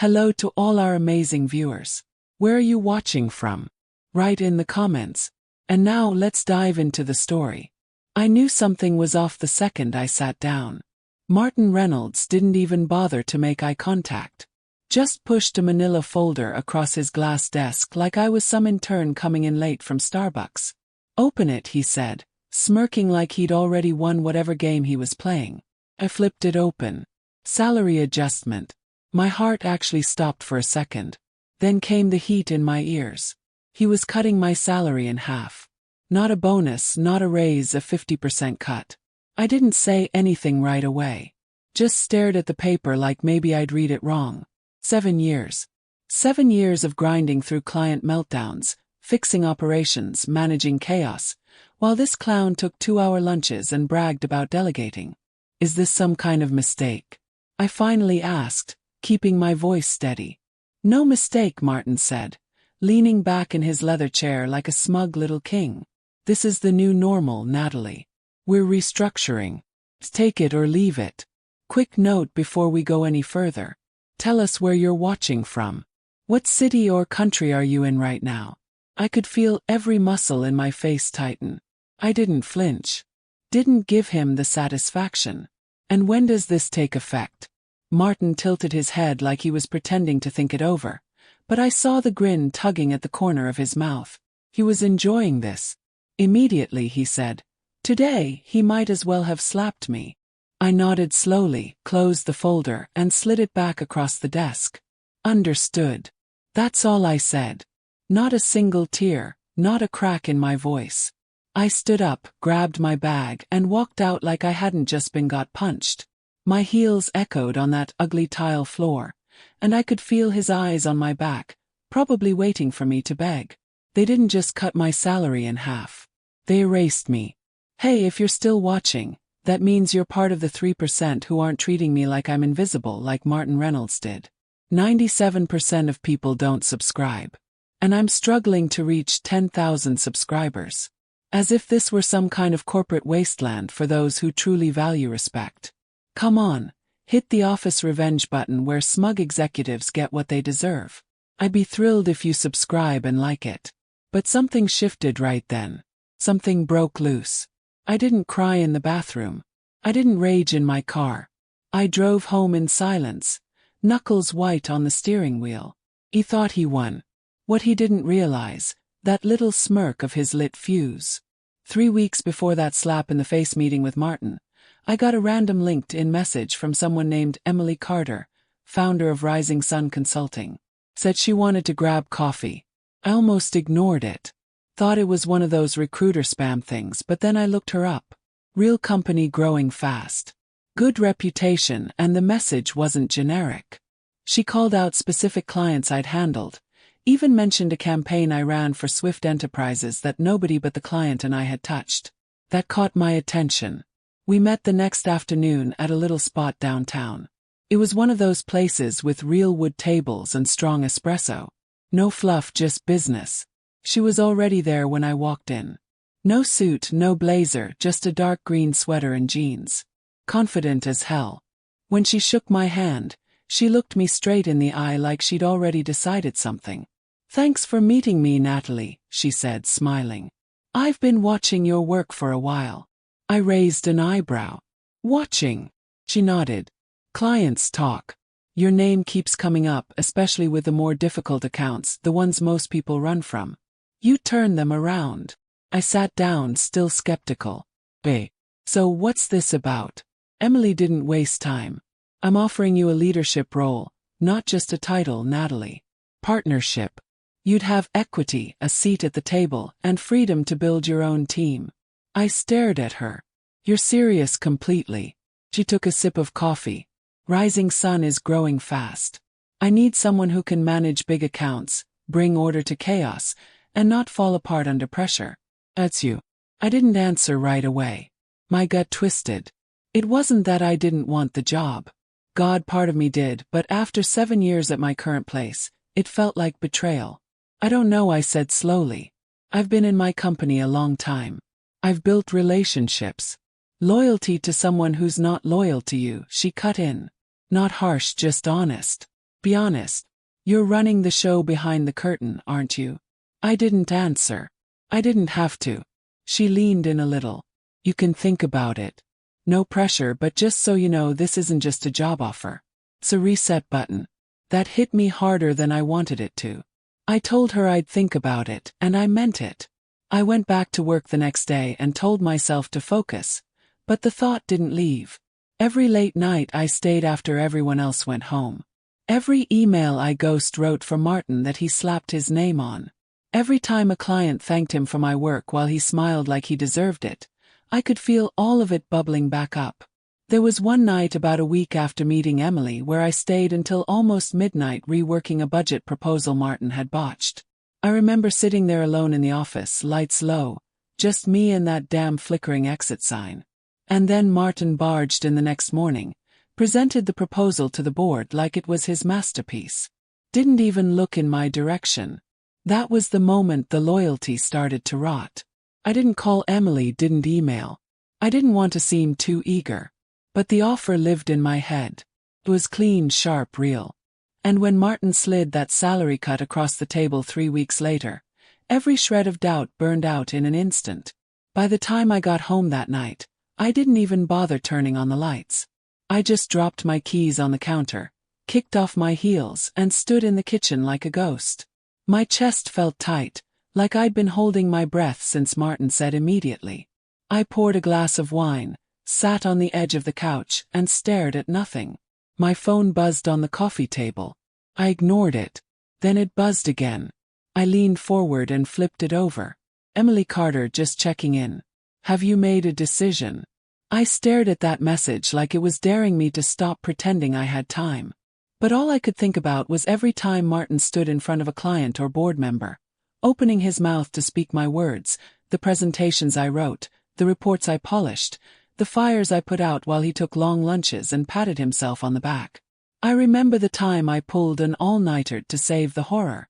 Hello to all our amazing viewers. Where are you watching from? Write in the comments. And now let's dive into the story. I knew something was off the second I sat down. Martin Reynolds didn't even bother to make eye contact. Just pushed a manila folder across his glass desk like I was some intern coming in late from Starbucks. Open it, he said, smirking like he'd already won whatever game he was playing. I flipped it open. Salary adjustment. My heart actually stopped for a second. Then came the heat in my ears. He was cutting my salary in half. Not a bonus, not a raise, a 50% cut. I didn't say anything right away. Just stared at the paper like maybe I'd read it wrong. 7 years. 7 years of grinding through client meltdowns, fixing operations, managing chaos, while this clown took 2-hour lunches and bragged about delegating. Is this some kind of mistake? I finally asked, keeping my voice steady. No mistake, Martin said, leaning back in his leather chair like a smug little king. This is the new normal, Natalie. We're restructuring. Take it or leave it. Quick note before we go any further. Tell us where you're watching from. What city or country are you in right now? I could feel every muscle in my face tighten. I didn't flinch. Didn't give him the satisfaction. And when does this take effect? Martin tilted his head like he was pretending to think it over, but I saw the grin tugging at the corner of his mouth. He was enjoying this. Immediately, he said. Today, he might as well have slapped me. I nodded slowly, closed the folder, and slid it back across the desk. Understood. That's all I said. Not a single tear, not a crack in my voice. I stood up, grabbed my bag, and walked out like I hadn't just been got punched. My heels echoed on that ugly tile floor, and I could feel his eyes on my back, probably waiting for me to beg. They didn't just cut my salary in half. They erased me. Hey, if you're still watching, that means you're part of the 3% who aren't treating me like I'm invisible like Martin Reynolds did. 97% of people don't subscribe. And I'm struggling to reach 10,000 subscribers. As if this were some kind of corporate wasteland for those who truly value respect. Come on, hit the office revenge button where smug executives get what they deserve. I'd be thrilled if you subscribe and like it. But something shifted right then. Something broke loose. I didn't cry in the bathroom. I didn't rage in my car. I drove home in silence, knuckles white on the steering wheel. He thought he won. What he didn't realize, that little smirk of his lit fuse. 3 weeks before that slap-in-the-face meeting with Martin, I got a random LinkedIn message from someone named Emily Carter, founder of Rising Sun Consulting. Said she wanted to grab coffee. I almost ignored it. Thought it was one of those recruiter spam things, but then I looked her up. Real company growing fast. Good reputation, and the message wasn't generic. She called out specific clients I'd handled, even mentioned a campaign I ran for Swift Enterprises that nobody but the client and I had touched. That caught my attention. We met the next afternoon at a little spot downtown. It was one of those places with real wood tables and strong espresso. No fluff, just business. She was already there when I walked in. No suit, no blazer, just a dark green sweater and jeans. Confident as hell. When she shook my hand, she looked me straight in the eye like she'd already decided something. Thanks for meeting me, Natalie, she said, smiling. I've been watching your work for a while. I raised an eyebrow. Watching? She nodded. Clients talk. Your name keeps coming up, especially with the more difficult accounts, the ones most people run from. You turn them around. I sat down, still skeptical. Hey, so what's this about? Emily didn't waste time. I'm offering you a leadership role, not just a title, Natalie. Partnership. You'd have equity, a seat at the table, and freedom to build your own team. I stared at her. You're serious completely. She took a sip of coffee. Rising Sun is growing fast. I need someone who can manage big accounts, bring order to chaos, and not fall apart under pressure. That's you. I didn't answer right away. My gut twisted. It wasn't that I didn't want the job. God, part of me did, but after 7 years at my current place, it felt like betrayal. I don't know, I said slowly. I've been in my company a long time. I've built relationships. Loyalty to someone who's not loyal to you, she cut in. Not harsh, just honest. Be honest. You're running the show behind the curtain, aren't you? I didn't answer. I didn't have to. She leaned in a little. You can think about it. No pressure, but just so you know, this isn't just a job offer. It's a reset button. That hit me harder than I wanted it to. I told her I'd think about it, and I meant it. I went back to work the next day and told myself to focus, but the thought didn't leave. Every late night I stayed after everyone else went home. Every email I ghost wrote for Martin that he slapped his name on. Every time a client thanked him for my work while he smiled like he deserved it, I could feel all of it bubbling back up. There was one night about a week after meeting Emily where I stayed until almost midnight reworking a budget proposal Martin had botched. I remember sitting there alone in the office, lights low, just me and that damn flickering exit sign. And then Martin barged in the next morning, presented the proposal to the board like it was his masterpiece. Didn't even look in my direction. That was the moment the loyalty started to rot. I didn't call Emily, didn't email. I didn't want to seem too eager. But the offer lived in my head. It was clean, sharp, real. And when Martin slid that salary cut across the table 3 weeks later, every shred of doubt burned out in an instant. By the time I got home that night, I didn't even bother turning on the lights. I just dropped my keys on the counter, kicked off my heels, and stood in the kitchen like a ghost. My chest felt tight, like I'd been holding my breath since Martin said immediately. I poured a glass of wine, sat on the edge of the couch, and stared at nothing. My phone buzzed on the coffee table. I ignored it. Then it buzzed again. I leaned forward and flipped it over. Emily Carter, just checking in. Have you made a decision? I stared at that message like it was daring me to stop pretending I had time. But all I could think about was every time Martin stood in front of a client or board member, opening his mouth to speak my words, the presentations I wrote, the reports I polished, the fires I put out while he took long lunches and patted himself on the back. I remember the time I pulled an all-nighter to save the horror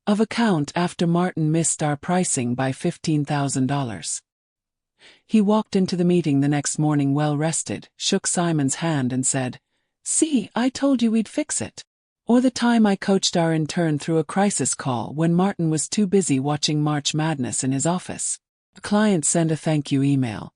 of a count after Martin missed our pricing by $15,000. He walked into the meeting the next morning well-rested, shook Simon's hand and said, "See, I told you we'd fix it." Or the time I coached our intern through a crisis call when Martin was too busy watching March Madness in his office. The client sent a thank you email.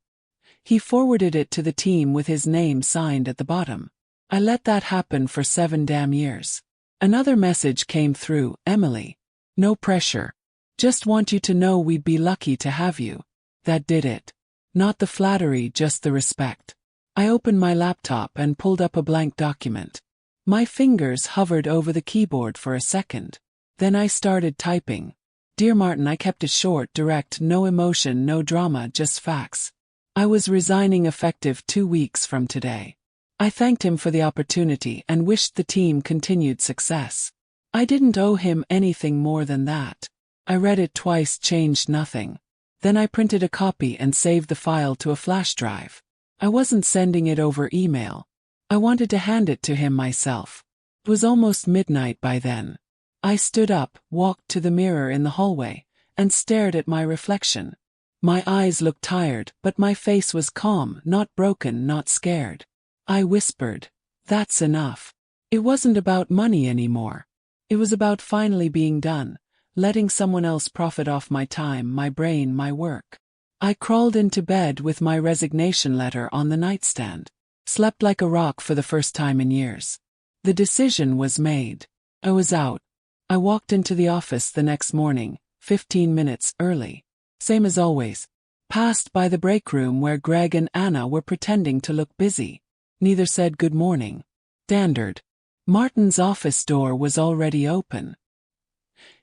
He forwarded it to the team with his name signed at the bottom. I let that happen for 7 damn years. Another message came through, Emily. No pressure. Just want you to know we'd be lucky to have you. That did it. Not the flattery, just the respect. I opened my laptop and pulled up a blank document. My fingers hovered over the keyboard for a second. Then I started typing. Dear Martin, I kept it short, direct, no emotion, no drama, just facts. I was resigning effective 2 weeks from today. I thanked him for the opportunity and wished the team continued success. I didn't owe him anything more than that. I read it twice, changed nothing. Then I printed a copy and saved the file to a flash drive. I wasn't sending it over email. I wanted to hand it to him myself. It was almost midnight by then. I stood up, walked to the mirror in the hallway, and stared at my reflection. My eyes looked tired, but my face was calm, not broken, not scared. I whispered, "That's enough." It wasn't about money anymore. It was about finally being done, letting someone else profit off my time, my brain, my work. I crawled into bed with my resignation letter on the nightstand. Slept like a rock for the first time in years. The decision was made. I was out. I walked into the office the next morning, 15 minutes early. Same as always. Passed by the break room where Greg and Anna were pretending to look busy. Neither said good morning. Standard. Martin's office door was already open.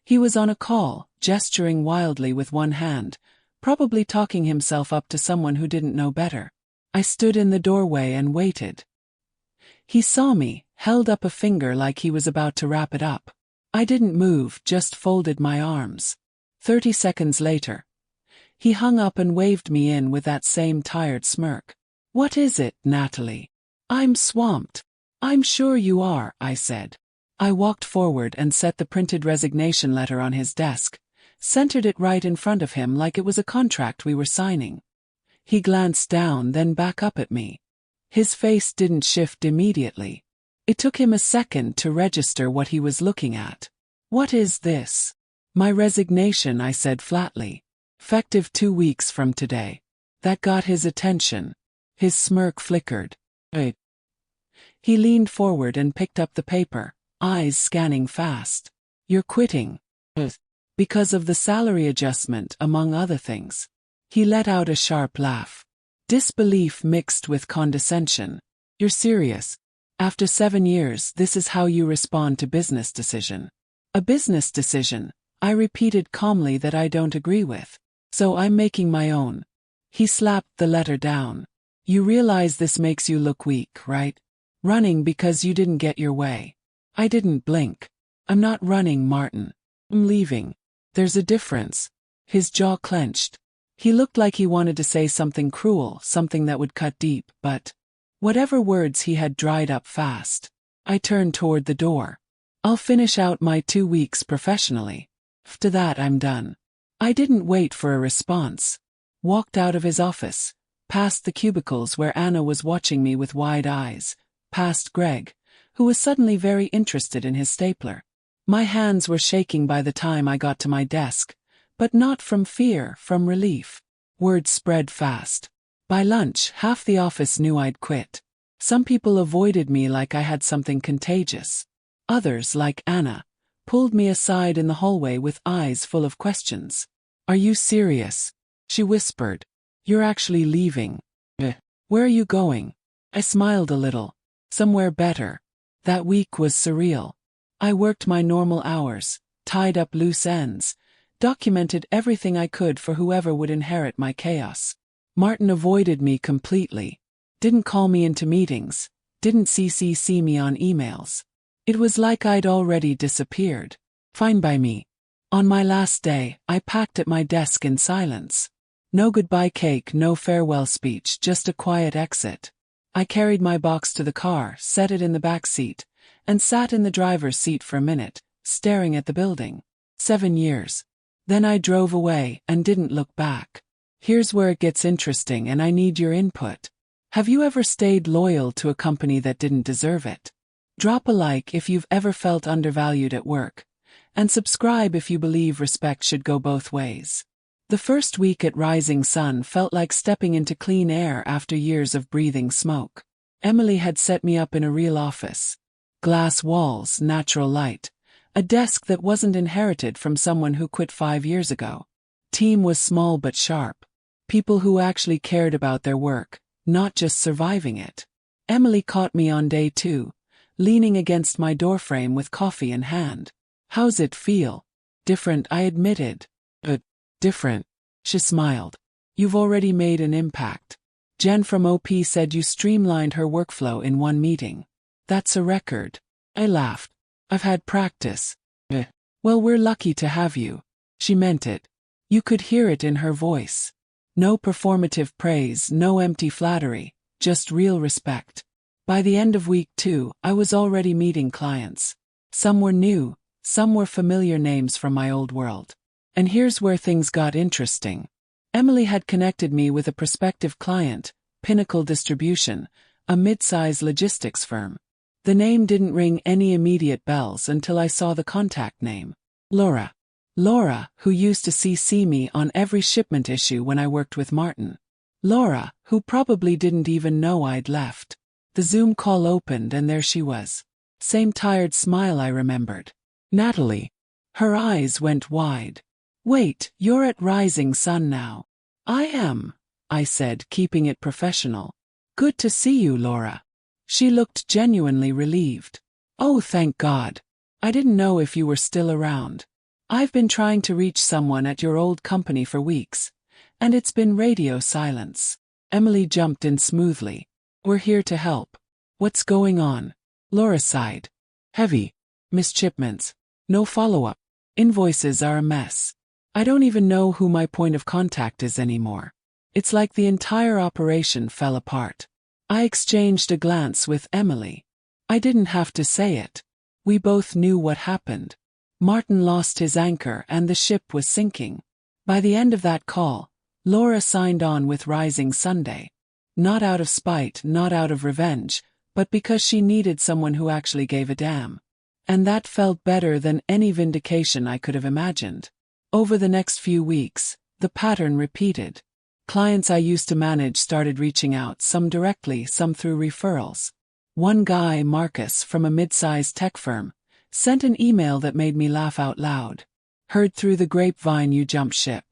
He was on a call, gesturing wildly with one hand, probably talking himself up to someone who didn't know better. I stood in the doorway and waited. He saw me, held up a finger like he was about to wrap it up. I didn't move, just folded my arms. 30 seconds later, he hung up and waved me in with that same tired smirk. "What is it, Natalie?" "I'm swamped." "I'm sure you are," I said. I walked forward and set the printed resignation letter on his desk, centered it right in front of him like it was a contract we were signing. He glanced down, then back up at me. His face didn't shift immediately. It took him a second to register what he was looking at. What is this? My resignation, I said flatly. Effective 2 weeks from today. That got his attention. His smirk flickered. Wait. He leaned forward and picked up the paper, eyes scanning fast. You're quitting. Because of the salary adjustment, among other things. He let out a sharp laugh. Disbelief mixed with condescension. You're serious? After 7 years, this is how you respond to business decision. A business decision, I repeated calmly, that I don't agree with. So I'm making my own. He slapped the letter down. You realize this makes you look weak, right? Running because you didn't get your way. I didn't blink. I'm not running, Martin. I'm leaving. There's a difference. His jaw clenched. He looked like he wanted to say something cruel, something that would cut deep, but whatever words he had dried up fast. I turned toward the door. I'll finish out my 2 weeks professionally. After that, I'm done. I didn't wait for a response. Walked out of his office, past the cubicles where Anna was watching me with wide eyes, past Greg, who was suddenly very interested in his stapler. My hands were shaking by the time I got to my desk, but not from fear, from relief. Word spread fast. By lunch, half the office knew I'd quit. Some people avoided me like I had something contagious. Others, like Anna, pulled me aside in the hallway with eyes full of questions. Are you serious? She whispered. You're actually leaving. Where are you going? I smiled a little. Somewhere better. That week was surreal. I worked my normal hours, tied up loose ends, documented everything I could for whoever would inherit my chaos. Martin avoided me completely. Didn't call me into meetings. Didn't CC me on emails. It was like I'd already disappeared. Fine by me. On my last day, I packed at my desk in silence. No goodbye cake, no farewell speech, just a quiet exit. I carried my box to the car, set it in the back seat, and sat in the driver's seat for a minute, staring at the building. 7 years. Then I drove away and didn't look back. Here's where it gets interesting, and I need your input. Have you ever stayed loyal to a company that didn't deserve it? Drop a like if you've ever felt undervalued at work, and subscribe if you believe respect should go both ways. The first week at Rising Sun felt like stepping into clean air after years of breathing smoke. Emily had set me up in a real office. Glass walls, natural light. A desk that wasn't inherited from someone who quit 5 years ago. Team was small but sharp. People who actually cared about their work, not just surviving it. Emily caught me on day 2, leaning against my doorframe with coffee in hand. How's it feel? Different, I admitted. Different. She smiled. You've already made an impact. Jen from OP said you streamlined her workflow in 1 meeting. That's a record. I laughed. I've had practice. Well, we're lucky to have you. She meant it. You could hear it in her voice. No performative praise, no empty flattery, just real respect. By the end of week 2, I was already meeting clients. Some were new, some were familiar names from my old world. And here's where things got interesting. Emily had connected me with a prospective client, Pinnacle Distribution, a mid-size logistics firm. The name didn't ring any immediate bells until I saw the contact name. Laura. Laura, who used to CC me on every shipment issue when I worked with Martin. Laura, who probably didn't even know I'd left. The Zoom call opened and there she was. Same tired smile I remembered. Natalie. Her eyes went wide. Wait, you're at Rising Sun now. I am, I said, keeping it professional. Good to see you, Laura. She looked genuinely relieved. Oh, thank God. I didn't know if you were still around. I've been trying to reach someone at your old company for weeks, and it's been radio silence. Emily jumped in smoothly. We're here to help. What's going on? Laura sighed. Heavy. Missed shipments. No follow-up. Invoices are a mess. I don't even know who my point of contact is anymore. It's like the entire operation fell apart. I exchanged a glance with Emily. I didn't have to say it. We both knew what happened. Martin lost his anchor and the ship was sinking. By the end of that call, Laura signed on with Rising Sunday. Not out of spite, not out of revenge, but because she needed someone who actually gave a damn. And that felt better than any vindication I could have imagined. Over the next few weeks, the pattern repeated. Clients I used to manage started reaching out, some directly, some through referrals. One guy, Marcus, from a mid-sized tech firm, sent an email that made me laugh out loud. "Heard through the grapevine you jumped ship.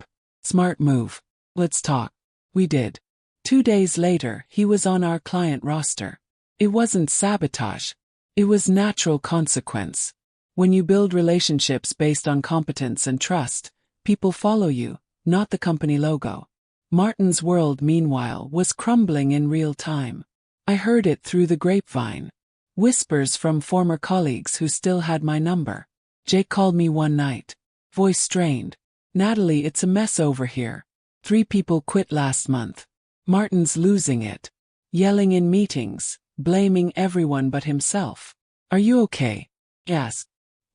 Smart move. Let's talk." We did. 2 days later, he was on our client roster. It wasn't sabotage. It was natural consequence. When you build relationships based on competence and trust, people follow you, not the company logo. Martin's world, meanwhile, was crumbling in real time. I heard it through the grapevine. Whispers from former colleagues who still had my number. Jake called me one night. Voice strained. "Natalie, it's a mess over here. 3 people quit last month. Martin's losing it. Yelling in meetings, blaming everyone but himself. Are you okay?" Yes.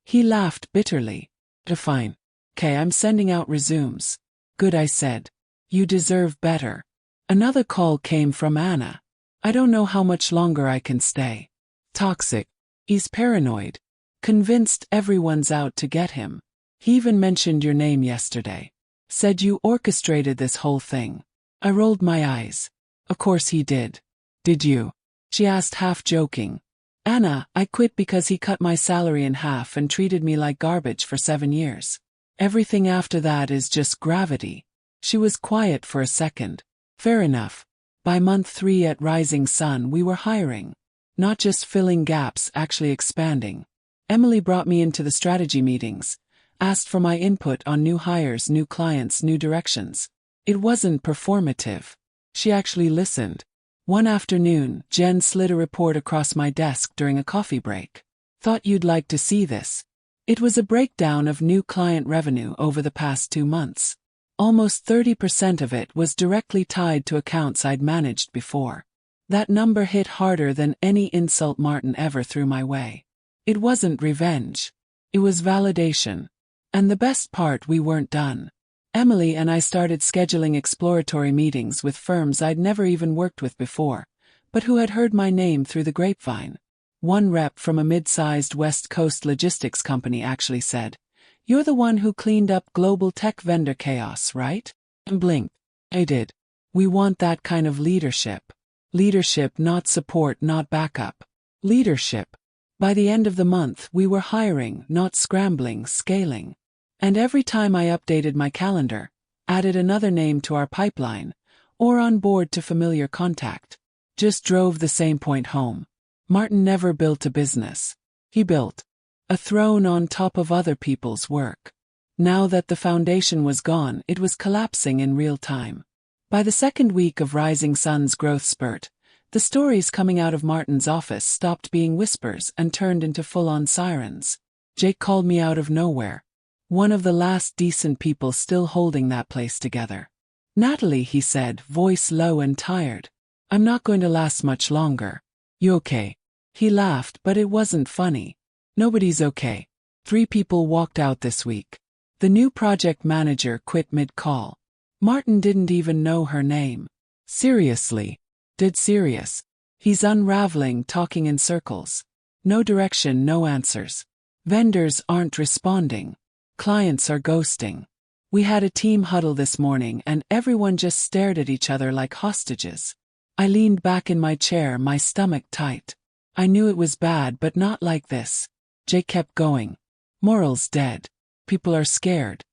He laughed bitterly. "Fine. 'Kay, I'm sending out resumes." "Good," I said. "You deserve better." Another call came from Anna. "I don't know how much longer I can stay. Toxic. He's paranoid. Convinced everyone's out to get him. He even mentioned your name yesterday. Said you orchestrated this whole thing." I rolled my eyes. "Of course he did." "Did you?" she asked, half joking. "Anna, I quit because he cut my salary in half and treated me like garbage for 7 years. Everything after that is just gravity." She was quiet for a second. "Fair enough. By month 3 at Rising Sun we were hiring. Not just filling gaps, actually expanding. Emily brought me into the strategy meetings, asked for my input on new hires, new clients, new directions. It wasn't performative. She actually listened. One afternoon, Jen slid a report across my desk during a coffee break. "Thought you'd like to see this." It was a breakdown of new client revenue over the past 2 months. Almost 30% of it was directly tied to accounts I'd managed before. That number hit harder than any insult Martin ever threw my way. It wasn't revenge. It was validation. And the best part, we weren't done. Emily and I started scheduling exploratory meetings with firms I'd never even worked with before, but who had heard my name through the grapevine. One rep from a mid-sized West Coast logistics company actually said, "You're the one who cleaned up global tech vendor chaos, right?" And blinked. I did. We want that kind of leadership. Leadership, not support, not backup. Leadership. By the end of the month, we were hiring, not scrambling, scaling. And every time I updated my calendar, added another name to our pipeline, or on board to familiar contact, just drove the same point home. Martin never built a business. He built a throne on top of other people's work. Now that the foundation was gone, it was collapsing in real time. By the second week of Rising Sun's growth spurt, the stories coming out of Martin's office stopped being whispers and turned into full-on sirens. Jake called me out of nowhere. One of the last decent people still holding that place together. "Natalie," he said, voice low and tired. "I'm not going to last much longer. You okay?" He laughed, but it wasn't funny. "Nobody's okay. 3 people walked out this week. The new project manager quit mid-call. Martin didn't even know her name." "Seriously?" "Dead serious. He's unraveling, talking in circles. No direction, no answers. Vendors aren't responding. Clients are ghosting. We had a team huddle this morning and everyone just stared at each other like hostages." I leaned back in my chair, my stomach tight. I knew it was bad, but not like this. Jake kept going. "Moral's dead. People are scared.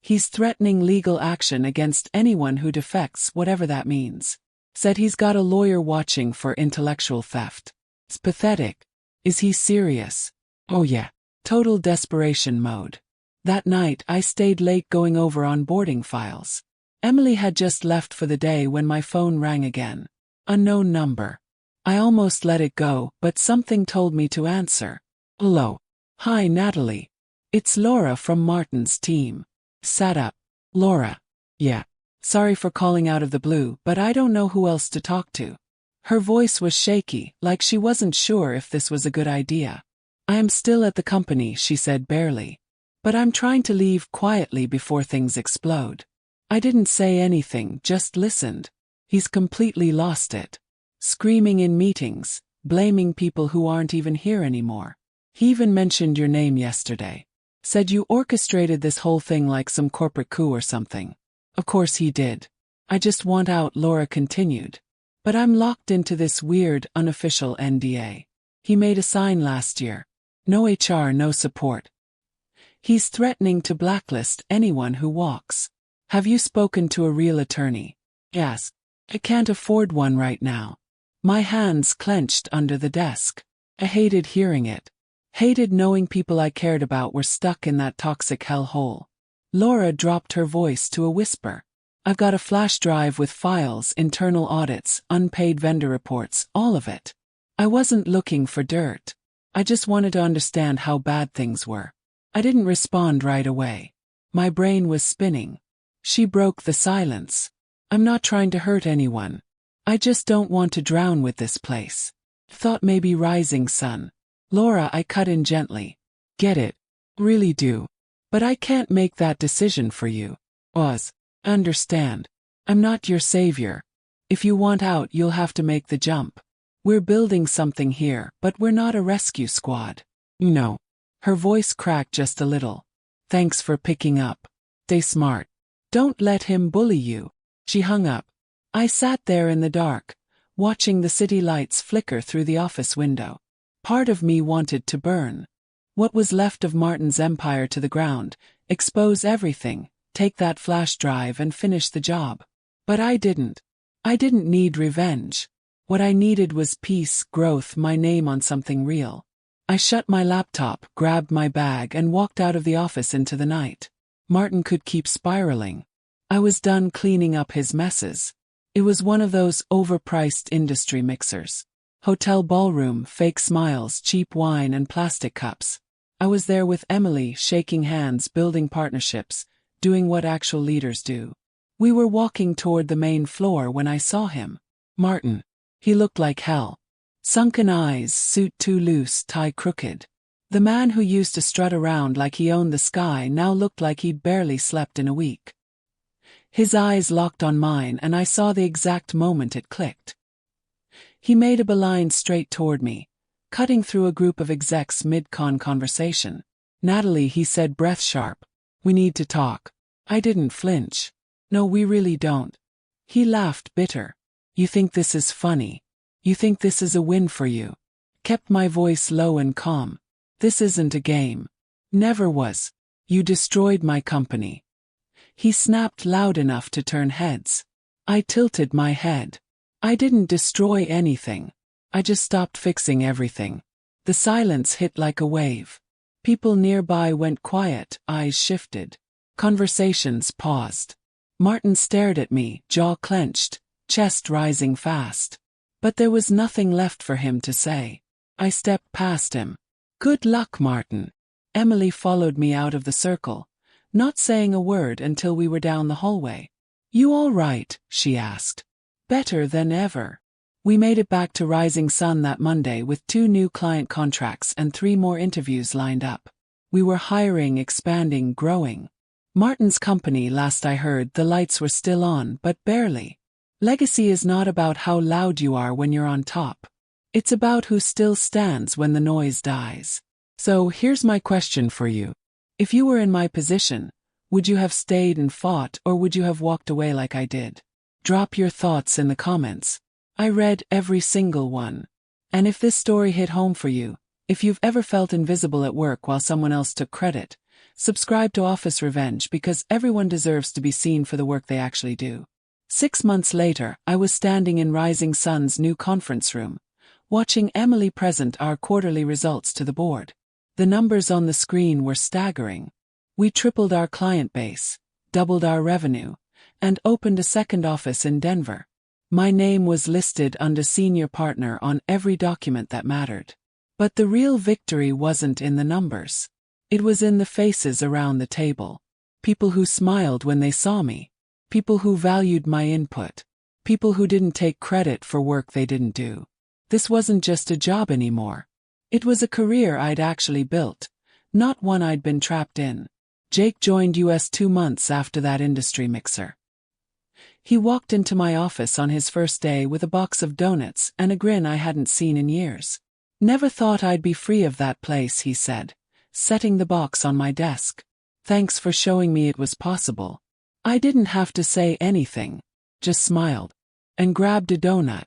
He's threatening legal action against anyone who defects, whatever that means. Said he's got a lawyer watching for intellectual theft. It's pathetic." "Is he serious?" "Oh yeah. Total desperation mode." That night I stayed late going over onboarding files. Emily had just left for the day when my phone rang again. Unknown number. I almost let it go, but something told me to answer. "Hello." "Hi, Natalie. It's Laura from Martin's team." Sat up. "Laura." "Yeah. Sorry for calling out of the blue, but I don't know who else to talk to." Her voice was shaky, like she wasn't sure if this was a good idea. "I am still at the company," she said barely. "But I'm trying to leave quietly before things explode." I didn't say anything, just listened. He's completely lost it. Screaming in meetings, blaming people who aren't even here anymore. He even mentioned your name yesterday. Said you orchestrated this whole thing like some corporate coup or something. Of course he did. I just want out, Laura continued. But I'm locked into this weird, unofficial NDA. He made a sign last year. No HR, no support. He's threatening to blacklist anyone who walks. Have you spoken to a real attorney? Yes. I can't afford one right now. My hands clenched under the desk. I hated hearing it. Hated knowing people I cared about were stuck in that toxic hellhole. Laura dropped her voice to a whisper. I've got a flash drive with files, internal audits, unpaid vendor reports, all of it. I wasn't looking for dirt. I just wanted to understand how bad things were. I didn't respond right away. My brain was spinning. She broke the silence. I'm not trying to hurt anyone. I just don't want to drown with this place. Thought maybe rising sun. Laura, I cut in gently. Get it. Really do. But I can't make that decision for you. Oz. Understand. I'm not your savior. If you want out, you'll have to make the jump. We're building something here, but we're not a rescue squad. No. Her voice cracked just a little. Thanks for picking up. Stay smart. Don't let him bully you. She hung up. I sat there in the dark, watching the city lights flicker through the office window. Part of me wanted to burn what was left of Martin's empire to the ground, expose everything, take that flash drive and finish the job. But I didn't. I didn't need revenge. What I needed was peace, growth, my name on something real. I shut my laptop, grabbed my bag and walked out of the office into the night. Martin could keep spiraling. I was done cleaning up his messes. It was one of those overpriced industry mixers. Hotel ballroom, fake smiles, cheap wine and plastic cups. I was there with Emily, shaking hands, building partnerships, doing what actual leaders do. We were walking toward the main floor when I saw him. Martin. He looked like hell. Sunken eyes, suit too loose, tie crooked. The man who used to strut around like he owned the sky now looked like he'd barely slept in a week. His eyes locked on mine and I saw the exact moment it clicked. He made a beeline straight toward me, cutting through a group of execs mid-con conversation. Natalie, he said, breath sharp. We need to talk. I didn't flinch. No, we really don't. He laughed, bitter. You think this is funny? You think this is a win for you? Kept my voice low and calm. This isn't a game. Never was. You destroyed my company. He snapped loud enough to turn heads. I tilted my head. I didn't destroy anything. I just stopped fixing everything. The silence hit like a wave. People nearby went quiet, eyes shifted. Conversations paused. Martin stared at me, jaw clenched, chest rising fast. But there was nothing left for him to say. I stepped past him. Good luck, Martin. Emily followed me out of the circle, not saying a word until we were down the hallway. You all right? She asked. Better than ever. We made it back to Rising Sun that Monday with 2 new client contracts and 3 more interviews lined up. We were hiring, expanding, growing. Martin's company, last I heard, the lights were still on, but barely. Legacy is not about how loud you are when you're on top. It's about who still stands when the noise dies. So here's my question for you. If you were in my position, would you have stayed and fought or would you have walked away like I did? Drop your thoughts in the comments. I read every single one. And if this story hit home for you, if you've ever felt invisible at work while someone else took credit, subscribe to Office Revenge because everyone deserves to be seen for the work they actually do. 6 months later, I was standing in Rising Sun's new conference room, watching Emily present our quarterly results to the board. The numbers on the screen were staggering. We tripled our client base, doubled our revenue, and opened a second office in Denver. My name was listed under senior partner on every document that mattered. But the real victory wasn't in the numbers. It was in the faces around the table. People who smiled when they saw me. People who valued my input. People who didn't take credit for work they didn't do. This wasn't just a job anymore. It was a career I'd actually built, not one I'd been trapped in. Jake joined US 2 months after that industry mixer. He walked into my office on his first day with a box of donuts and a grin I hadn't seen in years. "Never thought I'd be free of that place," he said, setting the box on my desk. "Thanks for showing me it was possible." I didn't have to say anything, just smiled, and grabbed a donut.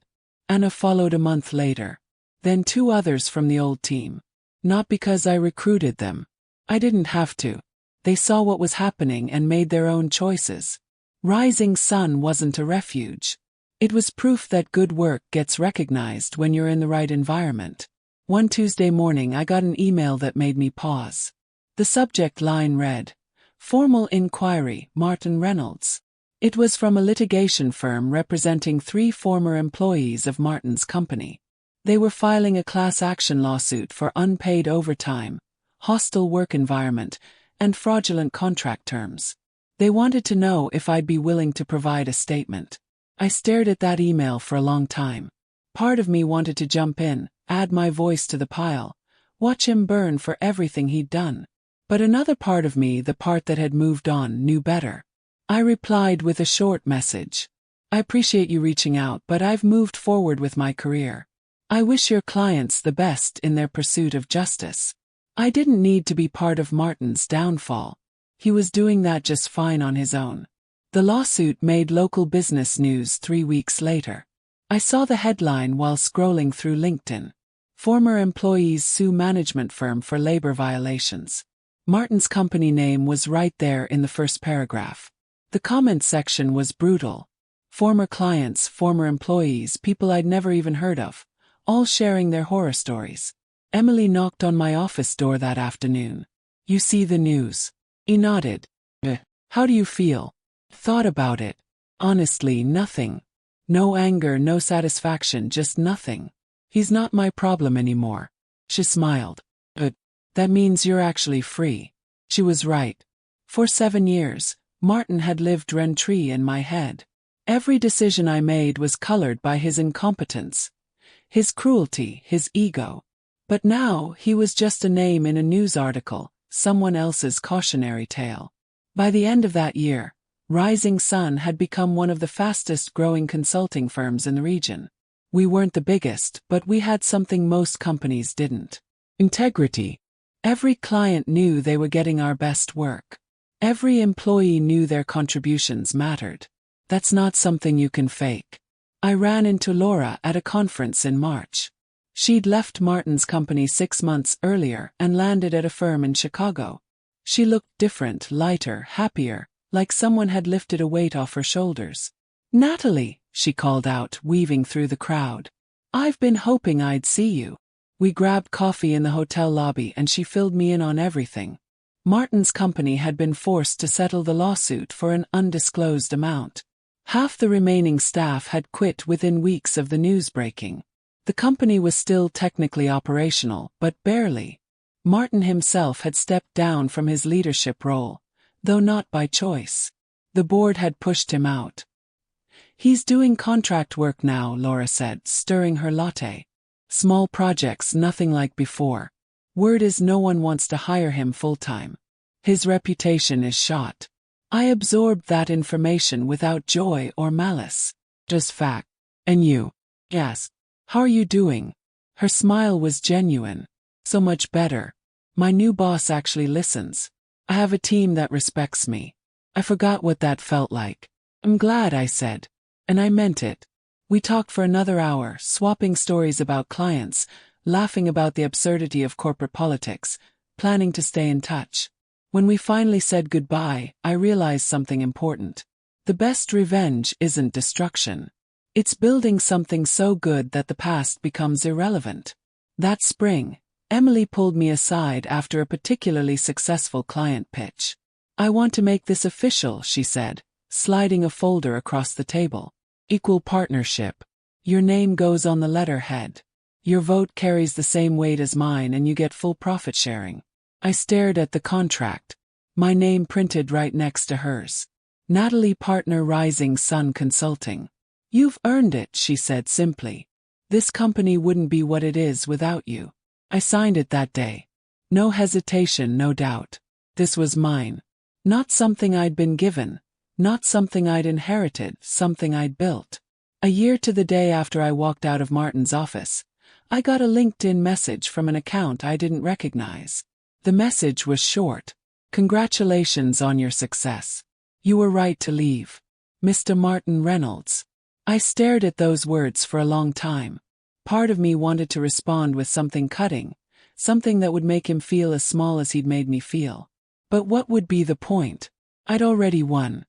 Anna followed a month later. Then 2 others from the old team. Not because I recruited them. I didn't have to. They saw what was happening and made their own choices. Rising Sun wasn't a refuge. It was proof that good work gets recognized when you're in the right environment. One Tuesday morning I got an email that made me pause. The subject line read, "Formal Inquiry, Martin Reynolds." It was from a litigation firm representing 3 former employees of Martin's company. They were filing a class action lawsuit for unpaid overtime, hostile work environment, and fraudulent contract terms. They wanted to know if I'd be willing to provide a statement. I stared at that email for a long time. Part of me wanted to jump in, add my voice to the pile, watch him burn for everything he'd done. But another part of me, the part that had moved on, knew better. I replied with a short message. "I appreciate you reaching out, but I've moved forward with my career. I wish your clients the best in their pursuit of justice." I didn't need to be part of Martin's downfall. He was doing that just fine on his own. The lawsuit made local business news 3 weeks later. I saw the headline while scrolling through LinkedIn. "Former employees sue management firm for labor violations." Martin's company name was right there in the first paragraph. The comment section was brutal. Former clients, former employees, people I'd never even heard of, all sharing their horror stories. Emily knocked on my office door that afternoon. "You see the news?" He nodded. How do you feel?" "Thought about it. Honestly, nothing. No anger, no satisfaction, just nothing. He's not my problem anymore." She smiled. "But that means you're actually free." She was right. For 7 years, Martin had lived rent-free in my head. Every decision I made was colored by his incompetence, his cruelty, his ego. But now, he was just a name in a news article, someone else's cautionary tale. By the end of that year, Rising Sun had become one of the fastest-growing consulting firms in the region. We weren't the biggest, but we had something most companies didn't. Integrity. Every client knew they were getting our best work. Every employee knew their contributions mattered. That's not something you can fake. I ran into Laura at a conference in March. She'd left Martin's company 6 months earlier and landed at a firm in Chicago. She looked different, lighter, happier, like someone had lifted a weight off her shoulders. "Natalie," she called out, weaving through the crowd. "I've been hoping I'd see you." We grabbed coffee in the hotel lobby and she filled me in on everything. Martin's company had been forced to settle the lawsuit for an undisclosed amount. Half the remaining staff had quit within weeks of the news breaking. The company was still technically operational, but barely. Martin himself had stepped down from his leadership role, though not by choice. The board had pushed him out. "He's doing contract work now," Laura said, stirring her latte. "Small projects, nothing like before. Word is no one wants to hire him full-time. His reputation is shot." I absorbed that information without joy or malice. Just fact. "And you?" "Yes. How are you doing?" Her smile was genuine. "So much better. My new boss actually listens. I have a team that respects me." I forgot what that felt like. "I'm glad," I said. And I meant it. We talked for another hour, swapping stories about clients, laughing about the absurdity of corporate politics, planning to stay in touch. When we finally said goodbye, I realized something important. The best revenge isn't destruction. It's building something so good that the past becomes irrelevant. That spring, Emily pulled me aside after a particularly successful client pitch. "I want to make this official," she said, sliding a folder across the table. "Equal partnership. Your name goes on the letterhead. Your vote carries the same weight as mine and you get full profit sharing." I stared at the contract. My name printed right next to hers. Natalie, partner, Rising Sun Consulting. "You've earned it," she said simply. "This company wouldn't be what it is without you." I signed it that day. No hesitation, no doubt. This was mine. Not something I'd been given. Not something I'd inherited, something I'd built. A year to the day after I walked out of Martin's office, I got a LinkedIn message from an account I didn't recognize. The message was short. "Congratulations on your success. You were right to leave. Mr. Martin Reynolds." I stared at those words for a long time. Part of me wanted to respond with something cutting, something that would make him feel as small as he'd made me feel. But what would be the point? I'd already won.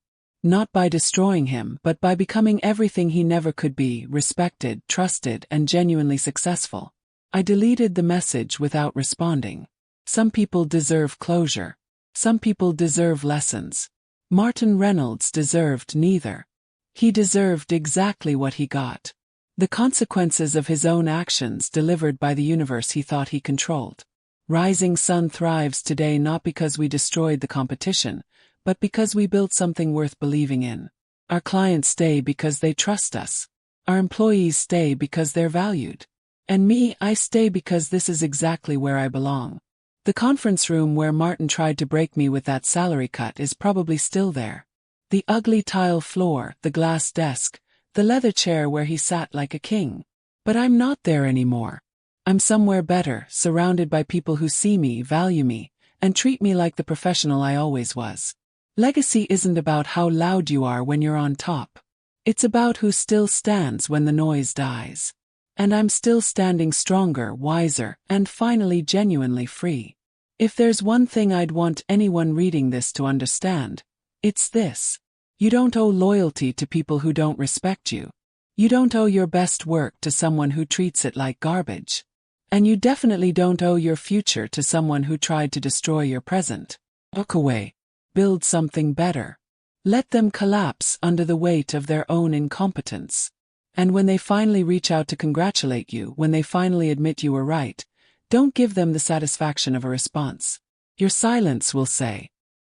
Not by destroying him, but by becoming everything he never could be: respected, trusted, and genuinely successful. I deleted the message without responding. Some people deserve closure. Some people deserve lessons. Martin Reynolds deserved neither. He deserved exactly what he got: the consequences of his own actions delivered by the universe he thought he controlled. Rising Sun thrives today not because we destroyed the competition, but because we built something worth believing in. Our clients stay because they trust us. Our employees stay because they're valued. And me, I stay because this is exactly where I belong. The conference room where Martin tried to break me with that salary cut is probably still there. The ugly tile floor, the glass desk, the leather chair where he sat like a king. But I'm not there anymore. I'm somewhere better, surrounded by people who see me, value me, and treat me like the professional I always was. Legacy isn't about how loud you are when you're on top. It's about who still stands when the noise dies. And I'm still standing stronger, wiser, and finally genuinely free. If there's one thing I'd want anyone reading this to understand, it's this. You don't owe loyalty to people who don't respect you. You don't owe your best work to someone who treats it like garbage. And you definitely don't owe your future to someone who tried to destroy your present. Walk away. Build something better. Let them collapse under the weight of their own incompetence. And when they finally reach out to congratulate you, when they finally admit you were right, don't give them the satisfaction of a response. Your silence will say,